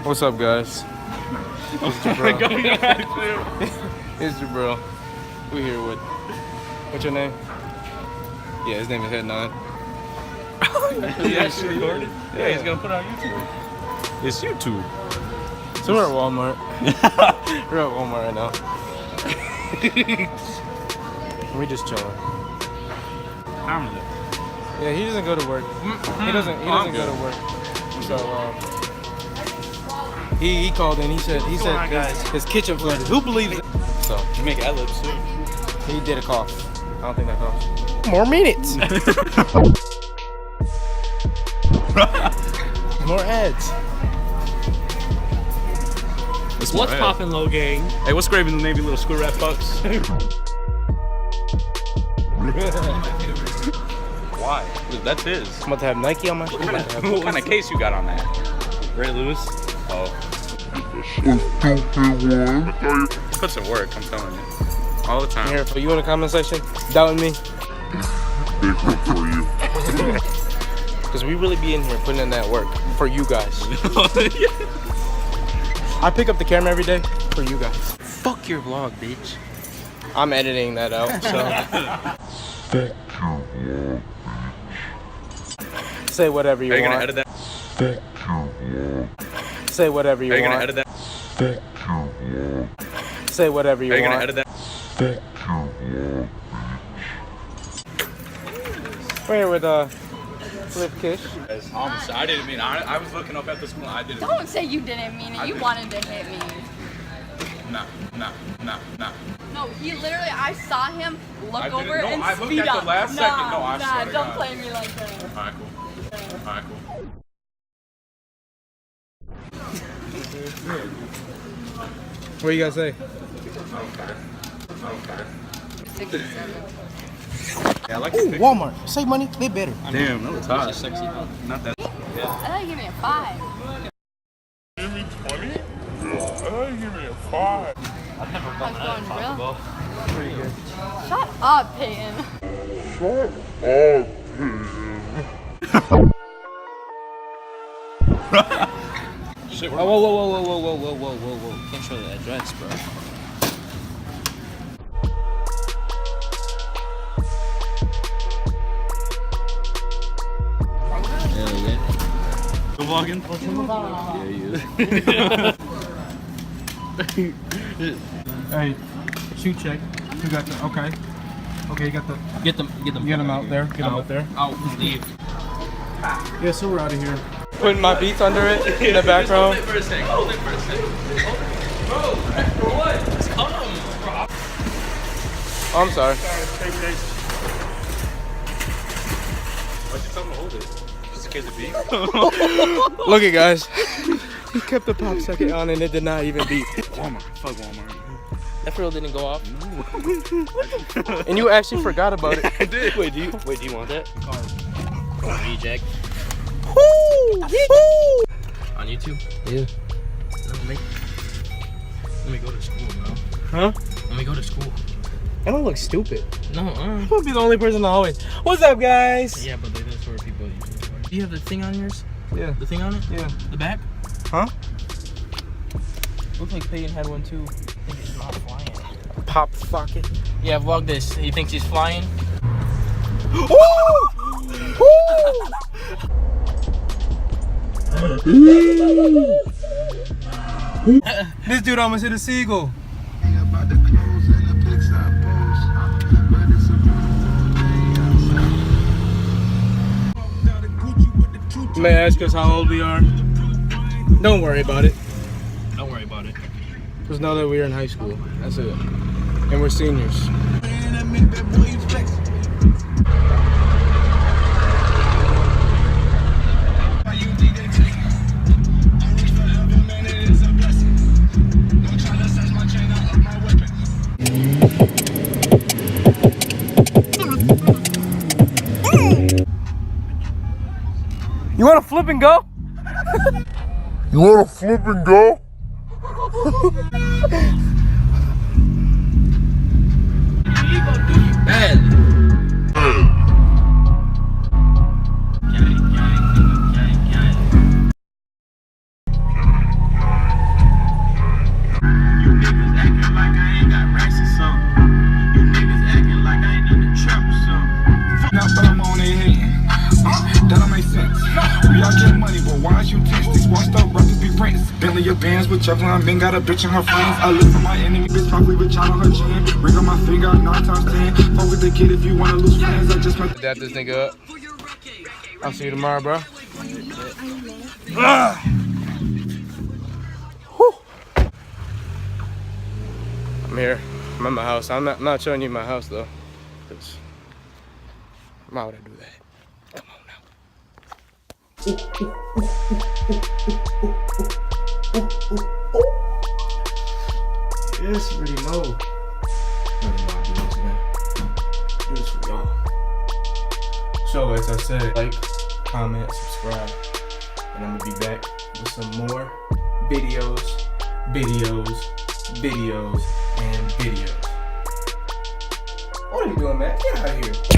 What's up, guys? It's Jabril. It's Jabril. We here with. What's your name? Yeah, his name is Head 9. He actually recorded? Yeah, he's gonna put it on YouTube. It's YouTube. So we're at Walmart. We're at Walmart right now. We just chilling. How is it? Yeah, he doesn't go to work. He doesn't go to work. So he called in. He said his kitchen flooded. Who believes it? So You make ad-libs too. he did a cough. I don't think that counts. More minutes. More ads. What's poppin', low gang? Hey, what's craving the Navy little square rat fucks? Why? That's his. I'm about to have Nike on my shoe. What kind of case you got on that? Ray Lewis? Oh. He puts in work, I'm telling you. All the time. Here, for you in the comment section, doubting me. Big one for you. Because we really be in here putting in that work for you guys. I pick up the camera every day for you guys. Fuck your vlog, bitch. I'm editing that out, so. Fuck your vlog. Say whatever you Are you want. gonna edit that? Fuck your vlog. Say whatever you Are you want. gonna edit that? Fuck your vlog. Say whatever you Are you want. gonna edit that? Fuck your vlog. We're here with Flip Kish. I didn't mean I was looking up at this one. I didn't. Don't say you didn't mean it. You wanted to hit me. Nah. No, he literally, I saw him look I didn't over know. and I looked speed at the up. last second. No, I nah, swear to don't God. play me like that. Alright, cool. Alright, cool. What you gotta say? Okay. Yeah, I like Ooh, the picture. Walmart. Save money, live better. Damn, that was hot. Sexy, huh? Not that. I thought you gave me a 5. Give me 20? Yeah. Give me a 5. I've never I done was that. going Taco real. Bell. Pretty good. Shut up, Peyton. Shut up. Shit, Whoa. Can't show the address, bro. Hell yeah. You vlogging? Hey, shoot check. You got the, okay. Okay, you got the, Get them out there. Get them out there. Out, leave. Yeah, so we're out of here. Putting my beats under it in the background. Hold it for a second. Bro, for what? Just come, bro. Oh, I'm sorry. Why'd you tell him to hold it? Just in case it beeps? Look it, guys. He kept the pop socket on and it did not even beep. Walmart. Fuck Walmart. That for real didn't go off. And you actually forgot about it. I did. Wait, do you want that? Reject. On YouTube? Yeah. Let me go to school, bro. Huh? Let me go to school. I don't look stupid. No, I'm gonna be the only person in the hallway. What's up, guys? Yeah, but that's where people usually are. Do you have the thing on yours? Yeah. The thing on it? Yeah. The back? Huh? Looks like Peyton had one too. I think he's not flying. Pop socket. Yeah, vlog this. He thinks he's flying. This dude almost hit a seagull. You may ask us how old we are. Don't worry about it. Don't worry about it. Just know that we're in high school. That's it. And we're seniors. You want to flip and go? You wanna flip and go? Bad. That don't make sense. We all get money, but why is you tense? These washed up rappers be rents. Bentley your bands, whichever one been got a bitch and her friends. I look for my enemy, bitch, my favorite child on her chin. Ring on my finger, 9 times 10. Fuck with the kid if you wanna lose friends. I just met. Dap this nigga up. I'll see you tomorrow, bro. I'm here. I'm at my house. I'm not showing you my house though. Cause why would I do that? Come on now. Yes, you already know. I do this, man. Do this for y'all. So as I said, like, comment, subscribe, and I'm gonna be back with some more videos, and videos. What are you doing, man? Get out of here.